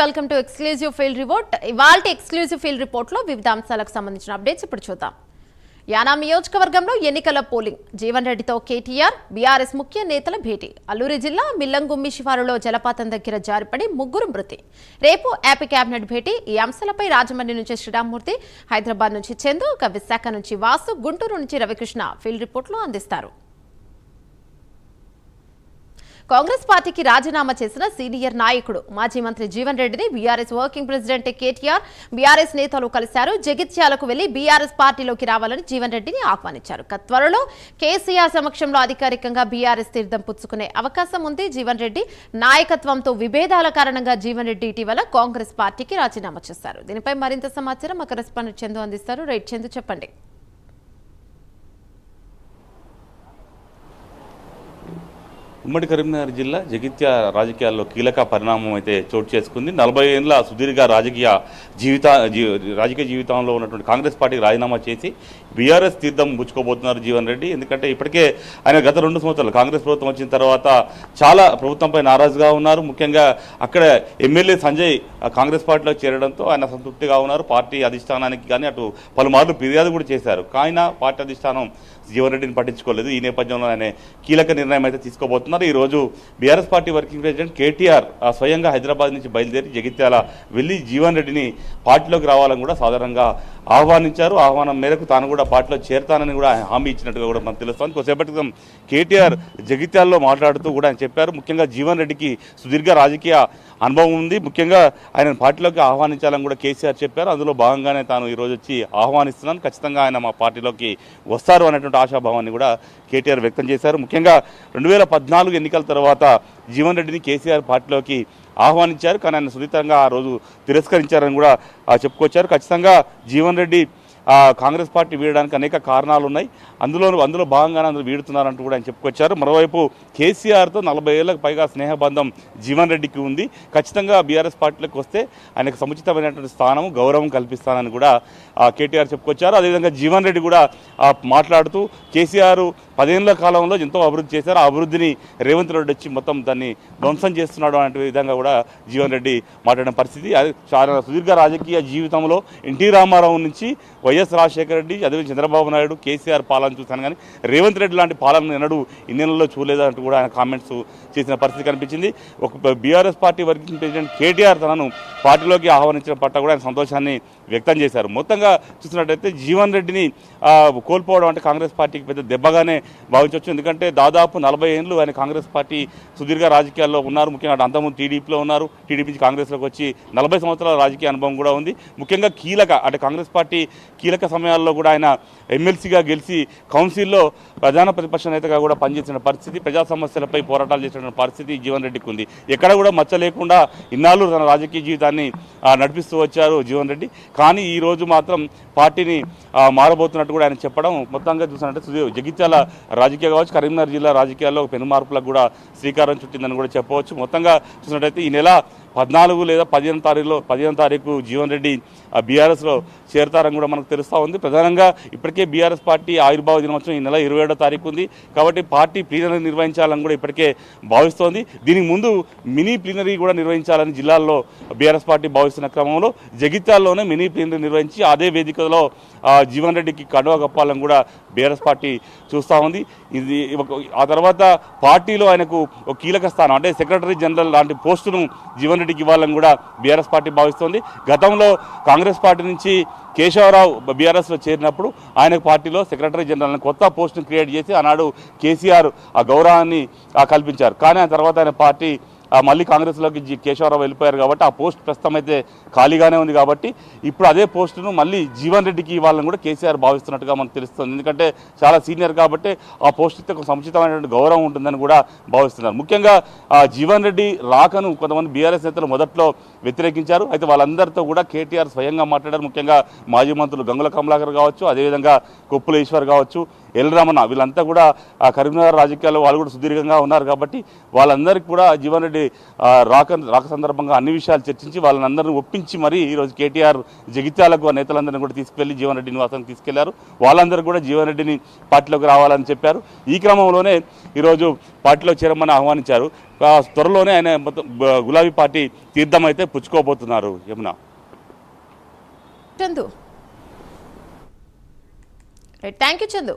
Welcome to exclusive field report. ఇవాల్టి exclusive field report లో వివిధ అంశాలకు సంబంధించిన అప్డేట్స్ ఇప్పుడు చూద్దాం. యానాం నియోజకవర్గంలో ఎన్నికల పోలింగ్. జీవన్ రెడ్డితో కేటీఆర్, బీఆర్ఎస్ ముఖ్య నేతల భేటీ. అల్లూరి జిల్లా మిల్లంగుమ్మి శివారులో జలపాతం దగ్గర జారిపడి ముగ్గురు మృతి. రేపు ఏపీ కేబినెట్ భేటీ. ఈ అంశాలపై రాజమండ్రి నుంచి శ్రీరామ్మూర్తి, హైదరాబాద్ నుంచి చందు, విశాఖ నుంచి వాసు, గుంటూరు నుంచి రవికృష్ణ ఫీల్డ్ రిపోర్ట్ లో అందిస్తారు. కాంగ్రెస్ పార్టీకి రాజీనామా చేసిన సీనియర్ నాయకుడు మాజీ మంత్రి జీవన్ రెడ్డిని BRS working president KTR, BRS నేతలు కలిశారు. జగిత్యాలకు వెళ్లి బీఆర్ఎస్ పార్టీలోకి రావాలని జీవన్ రెడ్డిని ఆహ్వానించారు. త్వరలో కేసీఆర్ సమక్షంలో అధికారికంగా బీఆర్ఎస్ తీర్థం పుచ్చుకునే అవకాశం ఉంది. జీవన్ రెడ్డి నాయకత్వంతో విభేదాల కారణంగా జీవన్ రెడ్డి ఇటీవల కాంగ్రెస్ పార్టీకి రాజీనామా చేశారు. దీనిపై మరింత సమాచారం మా కరెస్పాండెంట్ చందు అందిస్తారు. రైట్ చందు, చెప్పండి. ఉమ్మడి కరీంనగర్ జిల్లా జగిత్యాల రాజకీయాల్లో కీలక పరిణామం అయితే చోటు చేసుకుంది. 40 ఏళ్ల సుదీర్ఘ రాజకీయ జీవితంలో ఉన్నటువంటి కాంగ్రెస్ పార్టీకి రాజీనామా చేసి బీఆర్ఎస్ తీర్థం పుచ్చుకోబోతున్నారు జీవన్ రెడ్డి. ఎందుకంటే ఇప్పటికే ఆయన గత 2 సంవత్సరాలు కాంగ్రెస్ ప్రభుత్వం వచ్చిన తర్వాత చాలా ప్రభుత్వంపై నారాజుగా ఉన్నారు. ముఖ్యంగా అక్కడ ఎమ్మెల్యే సంజయ్ కాంగ్రెస్ పార్టీలో చేరడంతో ఆయన సంతృప్తిగా ఉన్నారు. పార్టీ అధిష్టానానికి కానీ అటు పలుమార్లు ఫిర్యాదు కూడా చేశారు. కానీ పార్టీ అధిష్టానం జీవన్ రెడ్డిని పట్టించుకోలేదు. ఈ నేపథ్యంలో ఆయన కీలక నిర్ణయం అయితే తీసుకోబోతున్నారు. ఈరోజు BRS party working president KTR స్వయంగా హైదరాబాద్ నుంచి బయలుదేరి జగిత్యాల వెళ్లి జీవన్ రెడ్డిని పార్టీలోకి రావాలని కూడా సాధారణంగా ఆహ్వానించారు. ఆహ్వానం మేరకు తాను కూడా పార్టీలో చేరతానని కూడా హామీ ఇచ్చినట్టుగా కూడా మనకు తెలుస్తోంది. కొద్దిసేపటి క్రితం కేటీఆర్ జగిత్యాలలో మాట్లాడుతూ కూడా ఆయన చెప్పారు, ముఖ్యంగా జీవన్ రెడ్డికి సుదీర్ఘ రాజకీయ అనుభవం ఉంది, ముఖ్యంగా ఆయన పార్టీలోకి ఆహ్వానించాలని కూడా కేసీఆర్ చెప్పారు. అందులో భాగంగానే తాను ఈరోజు వచ్చి ఆహ్వానిస్తున్నాను, ఖచ్చితంగా ఆయన మా పార్టీలోకి వస్తారు అనేటువంటి ఆశాభావాన్ని కూడా కేటీఆర్ వ్యక్తం చేశారు. ముఖ్యంగా 2014 ఎన్నికల తర్వాత జీవన్ రెడ్డిని కేసీఆర్ పార్టీలోకి ఆహ్వానించారు. కానీ ఆయన సుదీర్ఘంగా ఆ రోజు తిరస్కరించారని కూడా చెప్పుకొచ్చారు. ఖచ్చితంగా జీవన్ రెడ్డి కాంగ్రెస్ పార్టీ వీడడానికి అనేక కారణాలు ఉన్నాయి, అందులో భాగంగానే అందరూ వీడుతున్నారంటూ కూడా ఆయన చెప్పుకొచ్చారు. మరోవైపు కేసీఆర్తో 40 ఏళ్లకు పైగా స్నేహబంధం జీవన్ రెడ్డికి ఉంది. ఖచ్చితంగా బీఆర్ఎస్ పార్టీలోకి వస్తే ఆయనకు సముచితమైనటువంటి స్థానం, గౌరవం కల్పిస్తానని కూడా కేటీఆర్ చెప్పుకొచ్చారు. అదేవిధంగా జీవన్ రెడ్డి కూడా మాట్లాడుతూ కేసీఆర్ 10 ఏళ్ల కాలంలో ఎంతో అభివృద్ధి చేశారు, ఆ అభివృద్ధిని రేవంత్ రెడ్డి వచ్చి మొత్తం దాన్ని ధ్వంసం చేస్తున్నాడు అనే విధంగా కూడా జీవన్ రెడ్డి మాట్లాడిన పరిస్థితి. చాలా సుదీర్ఘ రాజకీయ జీవితంలో ఎన్టీ రామారావు నుంచి వైఎస్ రాజశేఖర రెడ్డి, అదేవిధంగా చంద్రబాబు నాయుడు, కేసీఆర్ పాలన చూశాను, కానీ రేవంత్ రెడ్డి లాంటి పాలన ఎన్నడూ ఇన్నేళ్లలో చూడలేదంటూ కూడా ఆయన కామెంట్స్ చేసిన పరిస్థితి కనిపించింది. ఒక BRS party working president KTR తనను పార్టీలోకి ఆహ్వానించిన పట్ల కూడా ఆయన సంతోషాన్ని వ్యక్తం చేశారు. మొత్తంగా చూసినట్టయితే జీవన్ రెడ్డిని కోల్పోవడం అంటే కాంగ్రెస్ పార్టీకి పెద్ద దెబ్బగానే భావించవచ్చు. ఎందుకంటే దాదాపు 40 ఏళ్ళు ఆయన కాంగ్రెస్ పార్టీ సుదీర్ఘ రాజకీయాల్లో ఉన్నారు. ముఖ్యంగా అంతకుముందు టీడీపీలో ఉన్నారు, టీడీపీ నుంచి కాంగ్రెస్లోకి వచ్చి 40 సంవత్సరాల రాజకీయ అనుభవం కూడా ఉంది. ముఖ్యంగా అంటే కాంగ్రెస్ పార్టీ కీలక సమయాల్లో కూడా ఆయన ఎమ్మెల్సీగా గెలిచి కౌన్సిల్లో ప్రధాన ప్రతిపక్ష నేతగా కూడా పనిచేసిన పరిస్థితి, ప్రజా సమస్యలపై పోరాటాలు చేసిన పరిస్థితి జీవన్ రెడ్డికి ఉంది. ఎక్కడ కూడా మచ్చ లేకుండా ఇన్నాళ్ళు తన రాజకీయ జీవితాన్ని నడిపిస్తూ వచ్చారు జీవన్ రెడ్డి. కానీ ఈ రోజు మాత్రం పార్టీని మారబోతున్నట్టు కూడా ఆయన చెప్పడం మొత్తంగా చూసినట్టు జగిత్యాల రాజకీయ కావచ్చు, కరీంనగర్ జిల్లా రాజకీయాల్లో పెను మార్పులకు కూడా శ్రీకారం చుట్టిందని కూడా చెప్పవచ్చు. మొత్తంగా చూసినట్టయితే ఈ నెల 14 లేదా 15 తారీఖు జీవన్ రెడ్డి బీఆర్ఎస్లో చేరతారని కూడా మనకు తెలుస్తూ ఉంది. ప్రధానంగా ఇప్పటికే బీఆర్ఎస్ పార్టీ ఆవిర్భావ దినోత్సవం ఈ నెల 27వ తారీఖు ఉంది. కాబట్టి పార్టీ ప్లీనరీ నిర్వహించాలని కూడా ఇప్పటికే భావిస్తోంది. దీనికి ముందు మినీ ప్లీనరీ కూడా నిర్వహించాలని జిల్లాల్లో బీఆర్ఎస్ పార్టీ భావిస్తున్న క్రమంలో జగిత్యాల్లోనే మినీ ప్లీనరీ నిర్వహించి అదే వేదికలో జీవన్ రెడ్డికి కండువా కప్పాలని కూడా బీఆర్ఎస్ పార్టీ చూస్తూ ఉంది. ఇది ఆ తర్వాత పార్టీలో ఆయనకు ఒక కీలక స్థానం అంటే సెక్రటరీ జనరల్ లాంటి పోస్టును జీవన్ రెడ్డికి ఇవ్వాలని కూడా బీఆర్ఎస్ పార్టీ భావిస్తోంది. గతంలో కాంగ్రెస్ పార్టీ నుంచి కేశవరావు బీఆర్ఎస్లో చేరినప్పుడు ఆయనకు పార్టీలో సెక్రటరీ జనరల్ కొత్త పోస్టును క్రియేట్ చేసి ఆనాడు కేసీఆర్ ఆ గౌరవాన్ని కల్పించారు. కానీ ఆ తర్వాత ఆయన పార్టీ మళ్ళీ కాంగ్రెస్లోకి కేశవరావు వెళ్ళిపోయారు కాబట్టి ఆ పోస్ట్ ప్రస్తుతం అయితే ఖాళీగానే ఉంది. కాబట్టి ఇప్పుడు అదే పోస్టును మళ్ళీ జీవన్ రెడ్డికి ఇవ్వాలని కూడా కేసీఆర్ భావిస్తున్నట్టుగా మనకు తెలుస్తుంది. ఎందుకంటే చాలా సీనియర్ కాబట్టి ఆ పోస్ట్ ఇస్తే ఒక సముచితమైనటువంటి గౌరవం ఉంటుందని కూడా భావిస్తున్నారు. ముఖ్యంగా జీవన్ రెడ్డి రాకను కొంతమంది బీఆర్ఎస్ నేతలు మొదట్లో వ్యతిరేకించారు. అయితే వాళ్ళందరితో కూడా కేటీఆర్ స్వయంగా మాట్లాడారు. ముఖ్యంగా మాజీ మంత్రులు గంగుల కమలాకర్ కావచ్చు, అదేవిధంగా కొప్పుల ఈశ్వర్ కావచ్చు, ఎల్ రమణ వీళ్ళంతా కూడా కరీంనగర్ రాజకీయాల్లో వాళ్ళు కూడా సుదీర్ఘంగా ఉన్నారు కాబట్టి వాళ్ళందరికీ కూడా జీవన్ రెడ్డి రాక సందర్భంగా అన్ని విషయాలు చర్చించి వాళ్ళందరినీ ఒప్పించి మరీ ఈరోజు కేటీఆర్ జగిత్యాలకు ఆ నేతలందరినీ కూడా తీసుకెళ్లి జీవన్ రెడ్డి నివాసానికి తీసుకెళ్లారు. వాళ్ళందరూ కూడా జీవన్ రెడ్డిని పార్టీలోకి రావాలని చెప్పారు. ఈ క్రమంలోనే ఈరోజు పార్టీలో చేరమని ఆహ్వానించారు. త్వరలోనే ఆయన గులాబీ పార్టీ తీర్థం అయితే పుచ్చుకోబోతున్నారు. Yamuna, Chandu, thank you Chandu.